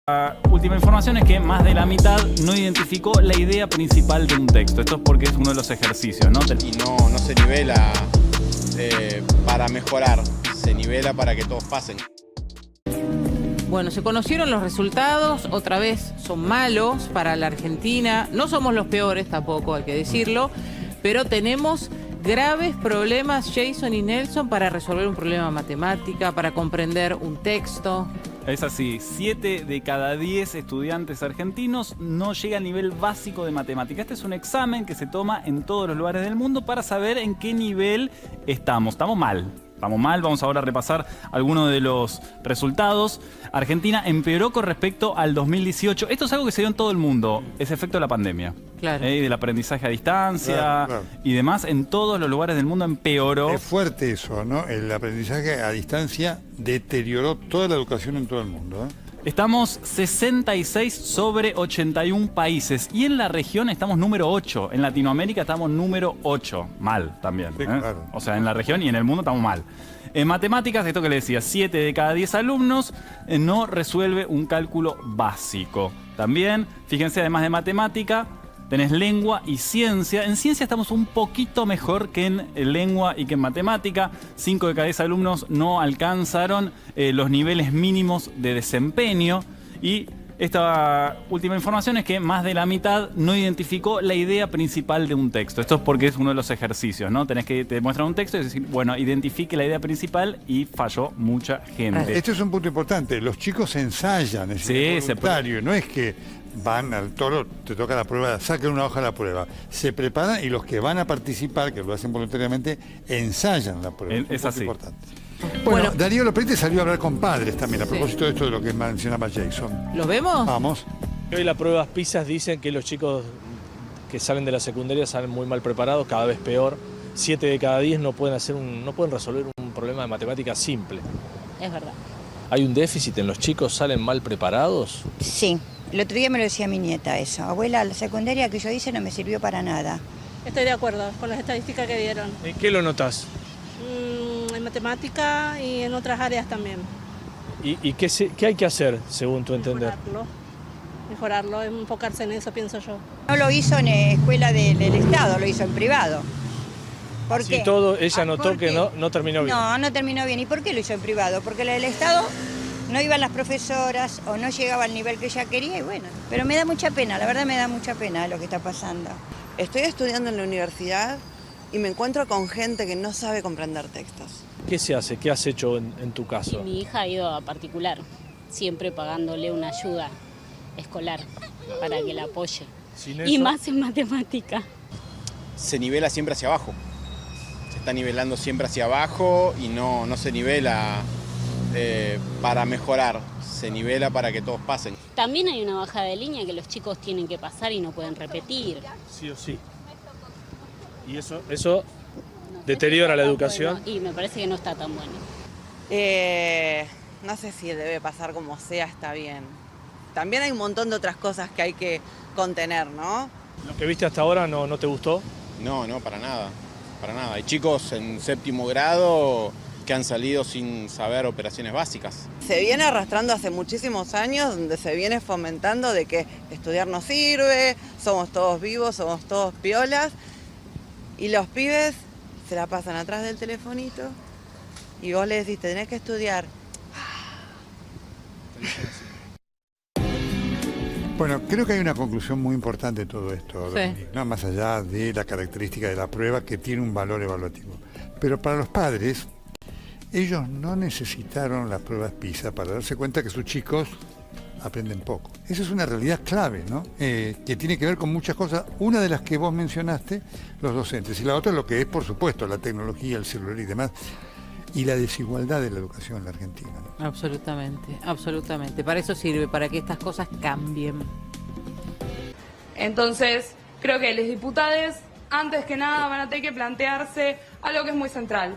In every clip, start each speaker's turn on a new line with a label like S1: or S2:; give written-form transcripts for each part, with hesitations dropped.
S1: La última información es que más de la mitad no identificó la idea principal de un texto. Esto es porque es uno de los ejercicios, ¿no?
S2: Y no se nivela para mejorar, se nivela para que todos pasen.
S3: Bueno, se conocieron los resultados, otra vez son malos para la Argentina. No somos los peores tampoco, hay que decirlo, pero tenemos graves problemas, Jason y Nelson, para resolver un problema matemática, para comprender un texto.
S1: Es así, 7 de cada 10 estudiantes argentinos no llega al nivel básico de matemática. Este es un examen que se toma en todos los lugares del mundo para saber en qué nivel estamos. Estamos mal, vamos ahora a repasar algunos de los resultados. Argentina empeoró con respecto al 2018. Esto es algo que se dio en todo el mundo, es efecto de la pandemia.
S3: Claro.
S1: Y del aprendizaje a distancia,
S4: claro.
S1: Y demás, en todos los lugares del mundo empeoró.
S4: Es fuerte eso, ¿no? El aprendizaje a distancia deterioró toda la educación en todo el mundo, ¿eh?
S1: Estamos 66 sobre 81 países y en la región estamos número 8. En Latinoamérica estamos número 8. Mal también.
S4: Sí, claro.
S1: O sea, en la región y en el mundo estamos mal. En matemáticas, esto que le decía, 7 de cada 10 alumnos no resuelve un cálculo básico. También, fíjense, además de matemática, tenés lengua y ciencia. En ciencia estamos un poquito mejor que en lengua y que en matemática. 5 de cada 10 alumnos no alcanzaron los niveles mínimos de desempeño. Y esta última información es que más de la mitad no identificó la idea principal de un texto. Esto es porque es uno de los ejercicios, ¿no? Tenés que te muestran un texto y decir, bueno, identifique la idea principal, y falló mucha gente.
S4: Este es un punto importante. Los chicos ensayan, es decir,
S1: Sí,
S4: voluntario. No es que van al toro, te toca la prueba, saquen una hoja de la prueba. Se preparan y los que van a participar, que lo hacen voluntariamente, ensayan la prueba.
S1: Es así.
S4: Importante. Bueno, Darío Loprete salió a hablar con padres también, a
S3: Sí.
S4: propósito de esto de lo que mencionaba Jason.
S3: ¿Lo vemos?
S4: Vamos.
S5: Hoy las pruebas PISA dicen que los chicos que salen de la secundaria salen muy mal preparados, cada vez peor. 7 de cada 10 no pueden resolver un problema de matemáticas simple.
S6: Es verdad.
S5: ¿Hay un déficit en los chicos? ¿Salen mal preparados?
S7: Sí, el otro día me lo decía mi nieta eso. Abuela, la secundaria que yo hice no me sirvió para nada.
S6: Estoy de acuerdo con las estadísticas que dieron.
S5: ¿En qué lo notas?
S6: En matemática y en otras áreas también.
S5: ¿Y qué hay que hacer, según tu entender?
S6: Mejorarlo, enfocarse en eso, pienso yo.
S7: No lo hizo en escuela del Estado, lo hizo en privado. ¿Por
S5: Así
S7: qué?
S5: todo, ella notó
S7: ¿por
S5: que
S7: qué?
S5: no terminó bien.
S7: No terminó bien. ¿Y por qué lo hizo en privado? Porque la del Estado no iban las profesoras o no llegaba al nivel que ella quería y bueno. Pero me da mucha pena, la verdad me da mucha pena lo que está pasando.
S8: Estoy estudiando en la universidad y me encuentro con gente que no sabe comprender textos.
S5: ¿Qué se hace? ¿Qué has hecho en tu caso?
S6: Mi hija ha ido a particular, siempre pagándole una ayuda escolar para que la apoye.
S5: Sin
S6: Y
S5: eso,
S6: más en matemática.
S2: Se nivela siempre hacia abajo. Se está nivelando siempre hacia abajo y no se nivela para mejorar, se nivela para que todos pasen.
S6: También hay una bajada de línea que los chicos tienen que pasar y no pueden repetir.
S5: sí o sí. ¿Y eso deteriora la educación?
S6: Bueno, y me parece que no está tan bueno.
S8: No sé si debe pasar como sea, está bien. También hay un montón de otras cosas que hay que contener, ¿no?
S5: ¿Lo que viste hasta ahora no te gustó?
S2: No, para nada, para nada. Hay chicos en 7º grado que han salido sin saber operaciones básicas.
S8: Se viene arrastrando hace muchísimos años donde se viene fomentando de que estudiar no sirve, somos todos vivos, somos todos piolas y los pibes se la pasan atrás del telefonito y vos le decís, tenés que estudiar.
S4: Bueno, creo que hay una conclusión muy importante de todo esto,
S3: Sí.
S4: Dominique, ¿no? Más allá de la característica de la prueba que tiene un valor evaluativo. Pero para los padres, ellos no necesitaron las pruebas PISA para darse cuenta que sus chicos aprenden poco. Esa es una realidad clave, ¿no? Que tiene que ver con muchas cosas. Una de las que vos mencionaste, los docentes, y la otra lo que es, por supuesto, la tecnología, el celular y demás, y la desigualdad de la educación en la Argentina, ¿no?
S3: Absolutamente, absolutamente. Para eso sirve, para que estas cosas cambien.
S9: Entonces, creo que los diputados, antes que nada, van a tener que plantearse algo que es muy central.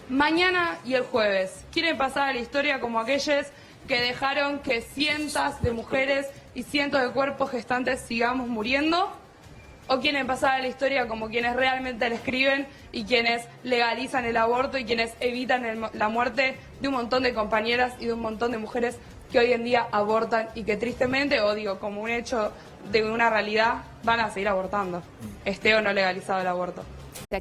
S9: Mañana y el jueves, ¿quieren pasar a la historia como aquellos que dejaron que cientos de mujeres y cientos de cuerpos gestantes sigamos muriendo? ¿O quieren pasar a la historia como quienes realmente la escriben y quienes legalizan el aborto y quienes evitan la muerte de un montón de compañeras y de un montón de mujeres que hoy en día abortan y que tristemente, o digo, como un hecho de una realidad, van a seguir abortando, esté o no legalizado el aborto.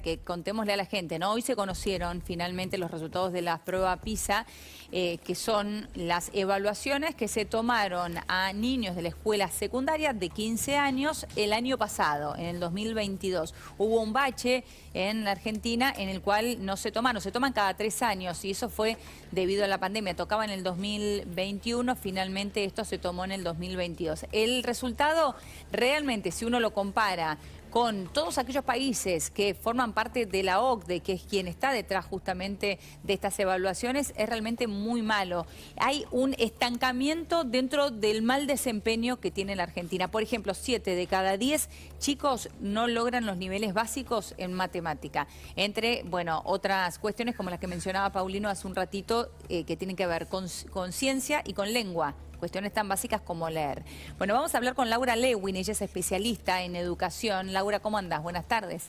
S10: Que contémosle a la gente, ¿no? Hoy se conocieron finalmente los resultados de la prueba PISA, que son las evaluaciones que se tomaron a niños de la escuela secundaria de 15 años el año pasado, en el 2022. Hubo un bache en la Argentina en el cual no se tomaron, se toman cada 3 años y eso fue debido a la pandemia. Tocaba en el 2021, finalmente esto se tomó en el 2022. El resultado realmente, si uno lo compara con todos aquellos países que forman parte de la OCDE, que es quien está detrás justamente de estas evaluaciones, es realmente muy malo. Hay un estancamiento dentro del mal desempeño que tiene la Argentina. Por ejemplo, 7 de cada 10 chicos no logran los niveles básicos en matemática. Entre, bueno, otras cuestiones como las que mencionaba Paulino hace un ratito, que tienen que ver con ciencia y con lengua. Cuestiones tan básicas como leer. Bueno, vamos a hablar con Laura Lewin, ella es especialista en educación. Laura, ¿cómo andás? Buenas tardes.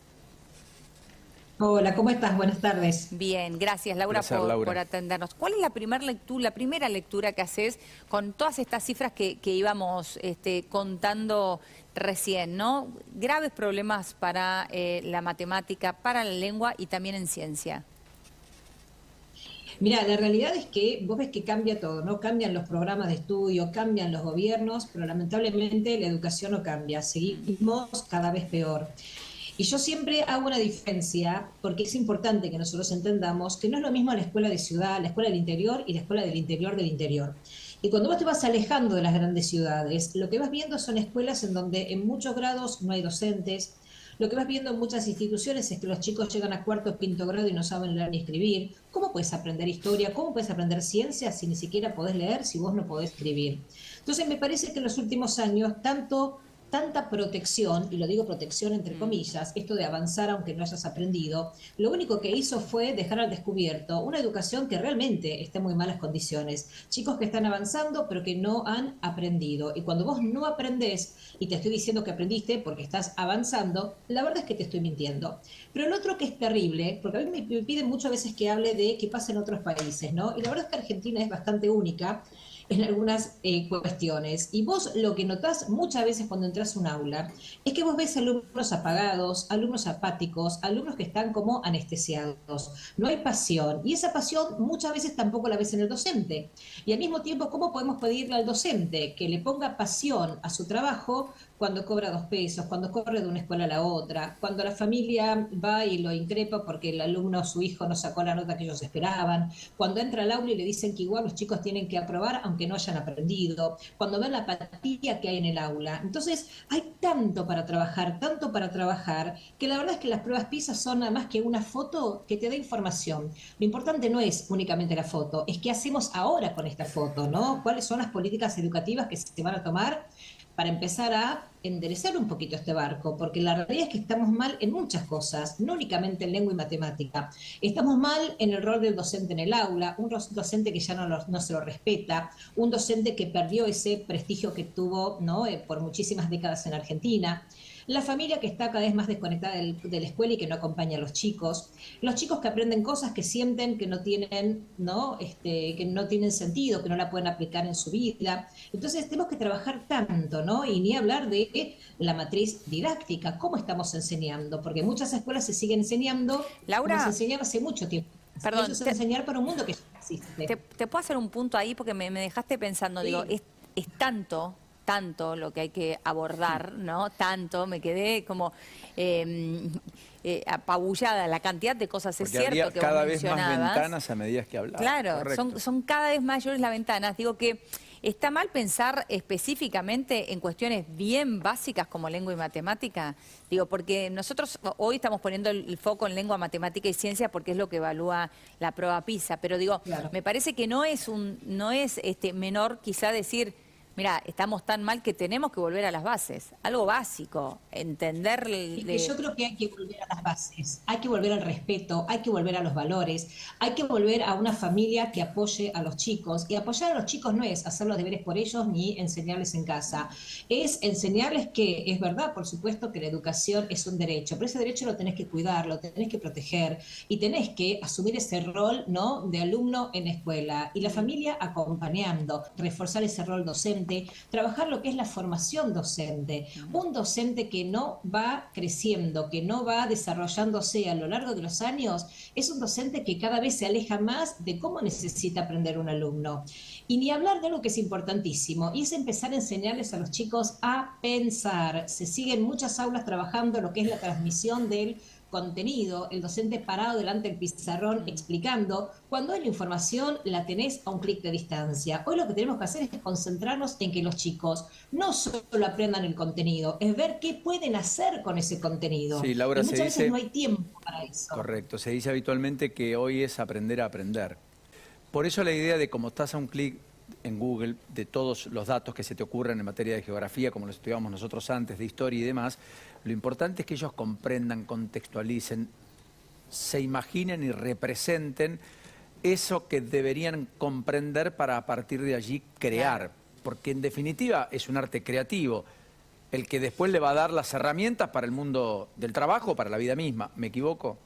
S11: Hola, ¿cómo estás? Buenas tardes.
S10: Bien, gracias Laura, por atendernos. ¿Cuál es la primera lectura que haces con todas estas cifras que íbamos contando recién, ¿no? Graves problemas para la matemática, para la lengua y también en ciencia.
S11: Mira, la realidad es que vos ves que cambia todo, ¿no? Cambian los programas de estudio, cambian los gobiernos, pero lamentablemente la educación no cambia, seguimos cada vez peor. Y yo siempre hago una diferencia, porque es importante que nosotros entendamos que no es lo mismo la escuela de ciudad, la escuela del interior y la escuela del interior del interior. Y cuando vos te vas alejando de las grandes ciudades, lo que vas viendo son escuelas en donde en muchos grados no hay docentes. Lo que vas viendo en muchas instituciones es que los chicos llegan a cuarto o quinto grado y no saben leer ni escribir. ¿Cómo puedes aprender historia? ¿Cómo puedes aprender ciencia si ni siquiera podés leer, si vos no podés escribir? Entonces me parece que en los últimos años tanta protección, y lo digo protección entre comillas, esto de avanzar aunque no hayas aprendido, lo único que hizo fue dejar al descubierto una educación que realmente está en muy malas condiciones. Chicos que están avanzando pero que no han aprendido. Y cuando vos no aprendés, y te estoy diciendo que aprendiste porque estás avanzando, la verdad es que te estoy mintiendo. Pero lo otro que es terrible, porque a mí me piden muchas veces que hable de qué pasa en otros países, ¿no? Y la verdad es que Argentina es bastante única en algunas cuestiones. Y vos lo que notás muchas veces cuando entras a un aula es que vos ves alumnos apagados, alumnos apáticos, alumnos que están como anestesiados. No hay pasión. Y esa pasión muchas veces tampoco la ves en el docente. Y al mismo tiempo, ¿cómo podemos pedirle al docente que le ponga pasión a su trabajo cuando cobra 2 pesos, cuando corre de una escuela a la otra, cuando la familia va y lo increpa porque el alumno, su hijo, no sacó la nota que ellos esperaban, cuando entra al aula y le dicen que igual los chicos tienen que aprobar aunque no hayan aprendido, cuando ven la apatía que hay en el aula? Entonces hay tanto para trabajar, que la verdad es que las pruebas PISA son nada más que una foto que te da información. Lo importante no es únicamente la foto, es qué hacemos ahora con esta foto, ¿no? ¿Cuáles son las políticas educativas que se van a tomar para empezar a enderezar un poquito este barco? Porque la realidad es que estamos mal en muchas cosas, no únicamente en lengua y matemática. Estamos mal en el rol del docente en el aula, un docente que ya no se lo respeta, un docente que perdió ese prestigio que tuvo, ¿no? Por muchísimas décadas en Argentina. La familia que está cada vez más desconectada de la escuela y que no acompaña a los chicos que aprenden cosas que sienten que no tienen, ¿no? Que no tienen sentido, que no la pueden aplicar en su vida. Entonces tenemos que trabajar tanto, ¿no? Y ni hablar de la matriz didáctica, cómo estamos enseñando, porque muchas escuelas se siguen enseñando,
S10: Laura,
S11: como se enseñaba hace mucho tiempo.
S10: Perdón,
S11: eso es enseñar para un mundo que ya existe.
S10: ¿Te puedo hacer un punto ahí? Porque me dejaste pensando, sí. Digo, es tanto lo que hay que abordar, ¿no? Tanto, me quedé como apabullada la cantidad de cosas, es cierto que vos
S12: cada vez más
S10: mencionabas.
S12: ventanas a medida que hablabas.
S10: Claro, son cada vez mayores las ventanas. Digo que está mal pensar específicamente en cuestiones bien básicas como lengua y matemática. Digo, porque nosotros hoy estamos poniendo el foco en lengua, matemática y ciencia porque es lo que evalúa la prueba PISA. Pero digo, claro, me parece que no es menor quizá decir, Mira, estamos tan mal que tenemos que volver a las bases. Algo básico, entender...
S11: Es que yo creo que hay que volver a las bases, hay que volver al respeto, hay que volver a los valores, hay que volver a una familia que apoye a los chicos. Y apoyar a los chicos no es hacer los deberes por ellos ni enseñarles en casa. Es enseñarles que es verdad, por supuesto, que la educación es un derecho, pero ese derecho lo tenés que cuidar, lo tenés que proteger y tenés que asumir ese rol, ¿no?, de alumno en la escuela. Y la familia acompañando, reforzar ese rol docente, trabajar lo que es la formación docente. Un docente que no va creciendo, que no va desarrollándose a lo largo de los años, es un docente que cada vez se aleja más de cómo necesita aprender un alumno. Y ni hablar de algo que es importantísimo, y es empezar a enseñarles a los chicos a pensar. Se siguen muchas aulas trabajando lo que es la transmisión del contenido, el docente parado delante del pizarrón explicando, cuando hay la información la tenés a un clic de distancia. Hoy lo que tenemos que hacer es concentrarnos en que los chicos no solo aprendan el contenido, es ver qué pueden hacer con ese contenido.
S12: Sí, Laura,
S11: y muchas veces no hay tiempo para eso.
S12: Correcto, se dice habitualmente que hoy es aprender a aprender. Por eso la idea de cómo estás a un clic en Google de todos los datos que se te ocurren en materia de geografía, como los estudiamos nosotros antes, de historia y demás, lo importante es que ellos comprendan, contextualicen, se imaginen y representen eso que deberían comprender para a partir de allí crear. Porque en definitiva es un arte creativo, el que después le va a dar las herramientas para el mundo del trabajo, para la vida misma. ¿Me equivoco?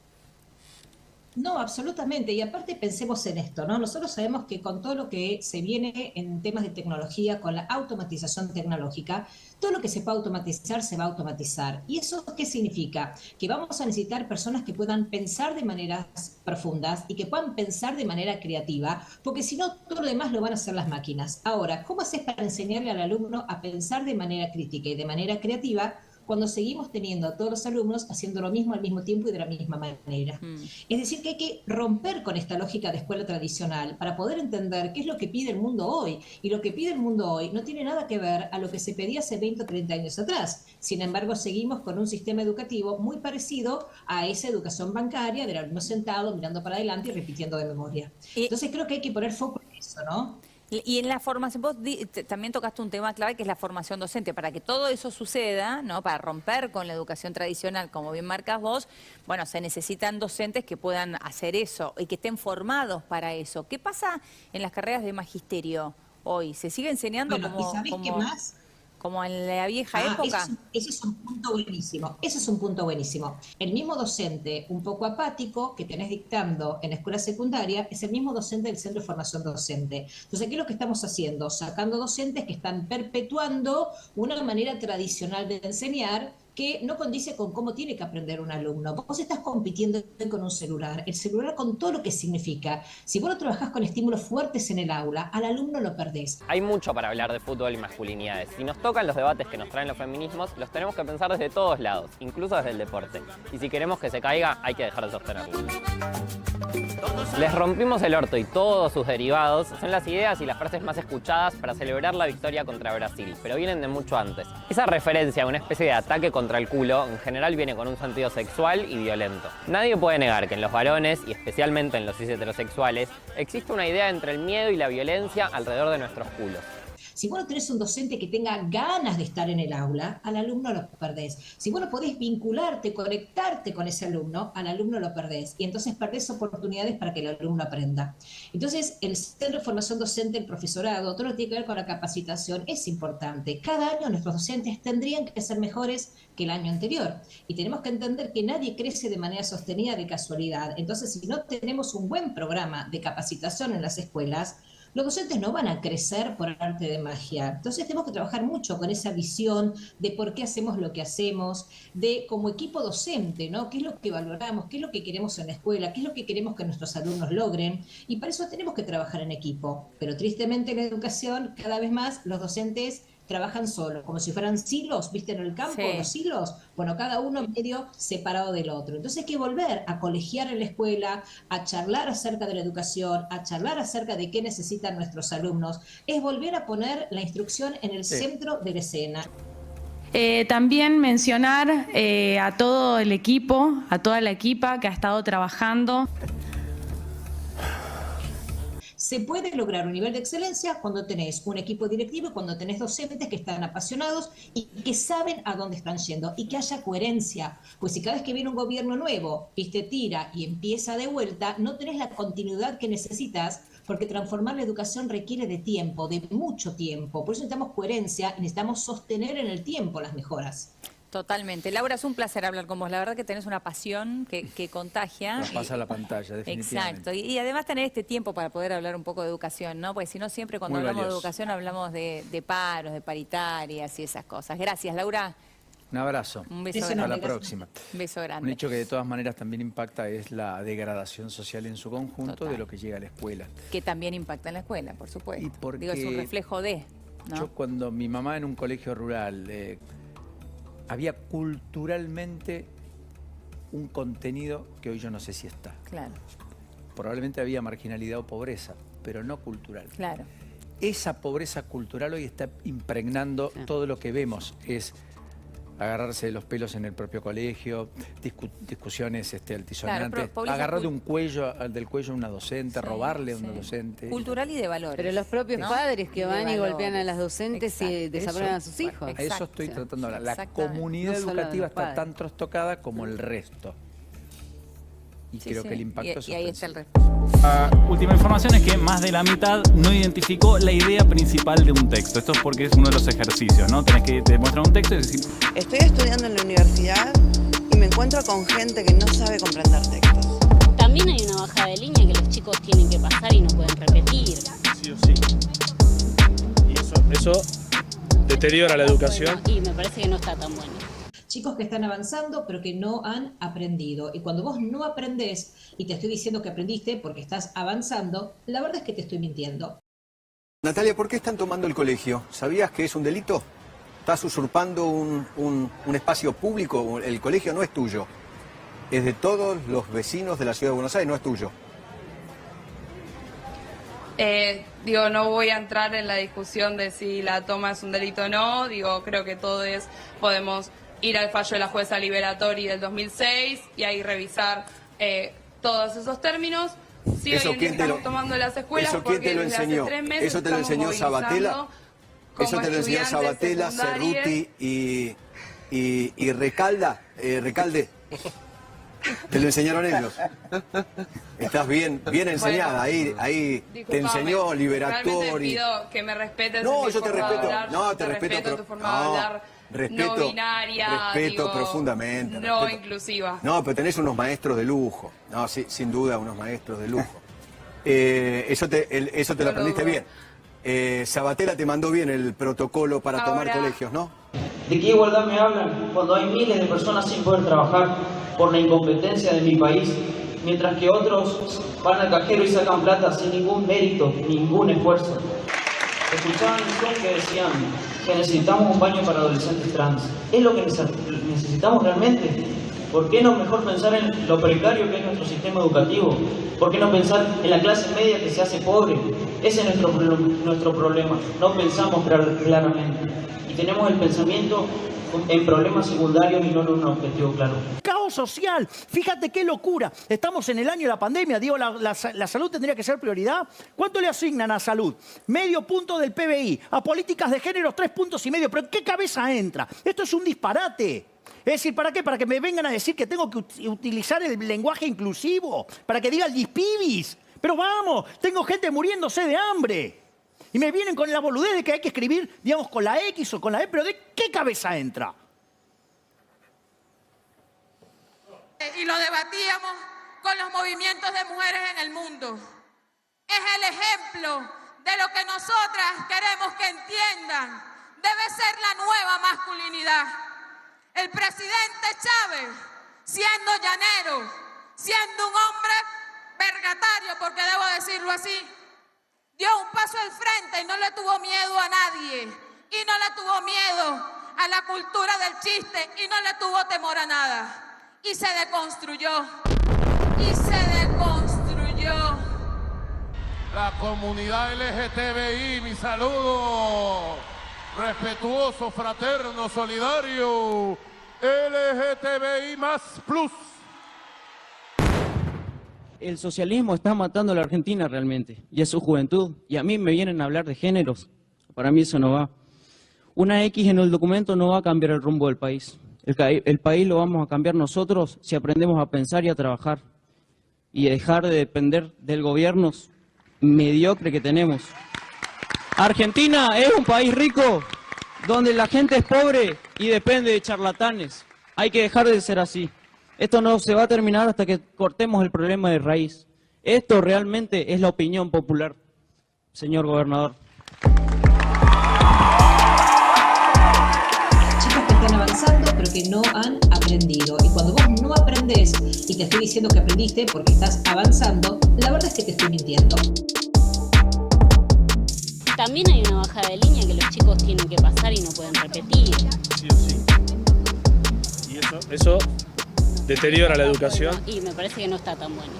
S11: No, absolutamente. Y aparte pensemos en esto, ¿no? Nosotros sabemos que con todo lo que se viene en temas de tecnología, con la automatización tecnológica, todo lo que se pueda automatizar se va a automatizar. ¿Y eso qué significa? Que vamos a necesitar personas que puedan pensar de maneras profundas y que puedan pensar de manera creativa, porque si no, todo lo demás lo van a hacer las máquinas. Ahora, ¿cómo haces para enseñarle al alumno a pensar de manera crítica y de manera creativa cuando seguimos teniendo a todos los alumnos haciendo lo mismo al mismo tiempo y de la misma manera? Es decir, que hay que romper con esta lógica de escuela tradicional para poder entender qué es lo que pide el mundo hoy. Y lo que pide el mundo hoy no tiene nada que ver a lo que se pedía hace 20 o 30 años atrás. Sin embargo, seguimos con un sistema educativo muy parecido a esa educación bancaria del alumno sentado, mirando para adelante y repitiendo de memoria. Entonces creo que hay que poner foco en eso, ¿no?
S10: Y en la formación, vos también tocaste un tema clave que es la formación docente. Para que todo eso suceda, ¿no?, para romper con la educación tradicional, como bien marcas vos, bueno, se necesitan docentes que puedan hacer eso y que estén formados para eso. ¿Qué pasa en las carreras de magisterio hoy? ¿Se sigue enseñando como en la vieja época?
S11: Ese es un punto buenísimo. Ese es un punto buenísimo. El mismo docente un poco apático que tenés dictando en la escuela secundaria es el mismo docente del Centro de Formación Docente. Entonces, ¿qué es lo que estamos haciendo? Sacando docentes que están perpetuando una manera tradicional de enseñar que no condice con cómo tiene que aprender un alumno. Vos estás compitiendo con un celular, el celular con todo lo que significa. Si vos no trabajás con estímulos fuertes en el aula, al alumno lo perdés.
S13: Hay mucho para hablar de fútbol y masculinidades. Si nos tocan los debates que nos traen los feminismos, los tenemos que pensar desde todos lados, incluso desde el deporte. Y si queremos que se caiga, hay que dejar de sostenerlo. Les rompimos el orto y todos sus derivados son las ideas y las frases más escuchadas para celebrar la victoria contra Brasil, pero vienen de mucho antes. Esa referencia a una especie de ataque contra el culo en general viene con un sentido sexual y violento. Nadie puede negar que en los varones, y especialmente en los cis heterosexuales, existe una idea entre el miedo y la violencia alrededor de nuestros culos.
S11: Si vos no tenés un docente que tenga ganas de estar en el aula, al alumno lo perdés. Si vos no podés vincularte, conectarte con ese alumno, al alumno lo perdés. Y entonces perdés oportunidades para que el alumno aprenda. Entonces, el Centro de Formación Docente, el profesorado, todo lo que tiene que ver con la capacitación es importante. Cada año nuestros docentes tendrían que ser mejores que el año anterior. Y tenemos que entender que nadie crece de manera sostenida de casualidad. Entonces, si no tenemos un buen programa de capacitación en las escuelas, los docentes no van a crecer por arte de magia. Entonces tenemos que trabajar mucho con esa visión de por qué hacemos lo que hacemos, de como equipo docente, ¿no? ¿Qué es lo que valoramos? ¿Qué es lo que queremos en la escuela? ¿Qué es lo que queremos que nuestros alumnos logren? Y para eso tenemos que trabajar en equipo. Pero tristemente en la educación, cada vez más los docentes trabajan solos, como si fueran silos, ¿viste? En el campo, los silos, bueno, cada uno medio separado del otro. Entonces hay que volver a colegiar en la escuela, a charlar acerca de la educación, a charlar acerca de qué necesitan nuestros alumnos, es volver a poner la instrucción en el centro de la escena.
S14: También mencionar a todo el equipo, a toda la equipa que ha estado trabajando.
S11: Se puede lograr un nivel de excelencia cuando tenés un equipo directivo y cuando tenés docentes que están apasionados y que saben a dónde están yendo y que haya coherencia. Pues si cada vez que viene un gobierno nuevo, viste, tira y empieza de vuelta, no tenés la continuidad que necesitas, porque transformar la educación requiere de tiempo, de mucho tiempo. Por eso necesitamos coherencia y necesitamos sostener en el tiempo las mejoras.
S10: Totalmente. Laura, es un placer hablar con vos. La verdad que tenés una pasión que contagia.
S12: Nos pasa la pantalla, definitivamente.
S10: Exacto. Y además tener este tiempo para poder hablar un poco de educación, ¿no? Porque si no, siempre cuando hablamos de educación hablamos de paros, de paritarias y esas cosas. Gracias, Laura.
S12: Un abrazo.
S10: Un beso
S12: Hasta
S10: grande.
S12: la próxima.
S10: Un beso grande.
S12: Un hecho que de todas maneras también impacta es la degradación social en su conjunto de lo que llega a la escuela.
S10: Que también impacta en la escuela, por supuesto.
S12: Y porque
S10: digo, es un reflejo de, ¿no?
S12: Yo cuando mi mamá en un colegio rural había culturalmente un contenido que hoy yo no sé si está.
S10: Claro.
S12: Probablemente había marginalidad o pobreza, pero no cultural.
S10: Claro.
S12: Esa pobreza cultural hoy está impregnando todo lo que vemos. Es agarrarse de los pelos en el propio colegio, discusiones altisonantes,
S10: claro,
S12: agarrar del cuello a una docente, robarle a una docente.
S10: Cultural y de valores.
S15: Pero los propios padres que van y golpean a las docentes y desaprueban a sus hijos.
S12: A eso estoy tratando de hablar. La comunidad educativa está tan trastocada como el resto. Y creo que el impacto es
S10: y ahí está el resto.
S1: La última información es que más de la mitad no identificó la idea principal de un texto. Esto es porque es uno de los ejercicios, ¿no? Tenés que demostrar un texto y decir...
S8: Estoy estudiando en la universidad y me encuentro con gente que no sabe comprender textos.
S6: También hay una bajada de línea que los chicos tienen que pasar y no pueden repetir.
S5: Sí o sí. Y eso deteriora la educación.
S6: Y me parece que no está tan bueno.
S11: Chicos que están avanzando pero que no han aprendido. Y cuando vos no aprendés y te estoy diciendo que aprendiste porque estás avanzando, la verdad es que te estoy mintiendo.
S16: Natalia, ¿por qué están tomando el colegio? ¿Sabías que es un delito? Estás usurpando un espacio público. El colegio no es tuyo. Es de todos los vecinos de la ciudad de Buenos Aires, no es tuyo.
S9: No voy a entrar en la discusión de si la toma es un delito o no. Creo que todos podemos ir al fallo de la jueza Liberatori del 2006 y ahí revisar todos esos términos. Sí,
S16: ¿Eso
S9: hoy en día estamos tomando las escuelas porque desde hace 3 meses
S16: ¿Eso te lo enseñó Sabatella? ¿Eso te lo enseñó Sabatella, Cerruti y Recalde? ¿Te lo enseñaron ellos? Estás bien enseñada, ahí te enseñó Liberatori.
S9: Realmente pido que me respetes.
S16: No, yo te respeto.
S9: No, te respeto tu forma de hablar. No binaria,
S16: profundamente.
S9: No inclusiva.
S16: No, pero tenés unos maestros de lujo. No, sí, sin duda, unos maestros de lujo. Eso te lo aprendiste bien. Sabatella te mandó bien el protocolo para tomar colegios, ¿no?
S17: ¿De qué igualdad me hablan cuando hay miles de personas sin poder trabajar por la incompetencia de mi país, mientras que otros van al cajero y sacan plata sin ningún mérito, ningún esfuerzo? Escuchaba en el que decían que necesitamos un baño para adolescentes trans. ¿Es lo que necesitamos realmente? ¿Por qué no mejor pensar en lo precario que es nuestro sistema educativo? ¿Por qué no pensar en la clase media que se hace pobre? Ese es nuestro problema. No pensamos claramente. Y tenemos el pensamiento en problemas secundarios y no en un objetivo claro.
S18: Caos social, fíjate qué locura. Estamos en el año de la pandemia, la salud tendría que ser prioridad. ¿Cuánto le asignan a salud? Medio punto del PBI, a políticas de género 3,5 puntos. ¿Pero en qué cabeza entra? Esto es un disparate. Es decir, ¿para qué? Para que me vengan a decir que tengo que utilizar el lenguaje inclusivo, para que diga el dispibis. Pero vamos, tengo gente muriéndose de hambre. Y me vienen con la boludez de que hay que escribir, digamos, con la X o con la E, pero ¿de qué cabeza entra?
S19: Y lo debatíamos con los movimientos de mujeres en el mundo. Es el ejemplo de lo que nosotras queremos que entiendan. Debe ser la nueva masculinidad. El presidente Chávez, siendo llanero, siendo un hombre vergatario, porque debo decirlo así, dio un paso al frente y no le tuvo miedo a nadie. Y no le tuvo miedo a la cultura del chiste y no le tuvo temor a nada. Y se deconstruyó. Y se deconstruyó.
S20: La comunidad LGTBI, mi saludo. Respetuoso, fraterno, solidario. LGTBI más plus.
S17: El socialismo está matando a la Argentina realmente, y a su juventud. Y a mí me vienen a hablar de géneros. Para mí eso no va. Una X en el documento no va a cambiar el rumbo del país. El país lo vamos a cambiar nosotros si aprendemos a pensar y a trabajar. Y dejar de depender del gobierno mediocre que tenemos. Argentina es un país rico, donde la gente es pobre y depende de charlatanes. Hay que dejar de ser así. Esto no se va a terminar hasta que cortemos el problema de raíz. Esto realmente es la opinión popular, señor gobernador.
S11: Chicos que están avanzando pero que no han aprendido. Y cuando vos no aprendés y te estoy diciendo que aprendiste porque estás avanzando, la verdad es que te estoy mintiendo.
S6: También hay una bajada de línea que los chicos tienen que pasar y no pueden repetir.
S5: Sí o sí. Y eso deteriora la educación.
S6: Y me parece que no está tan bueno.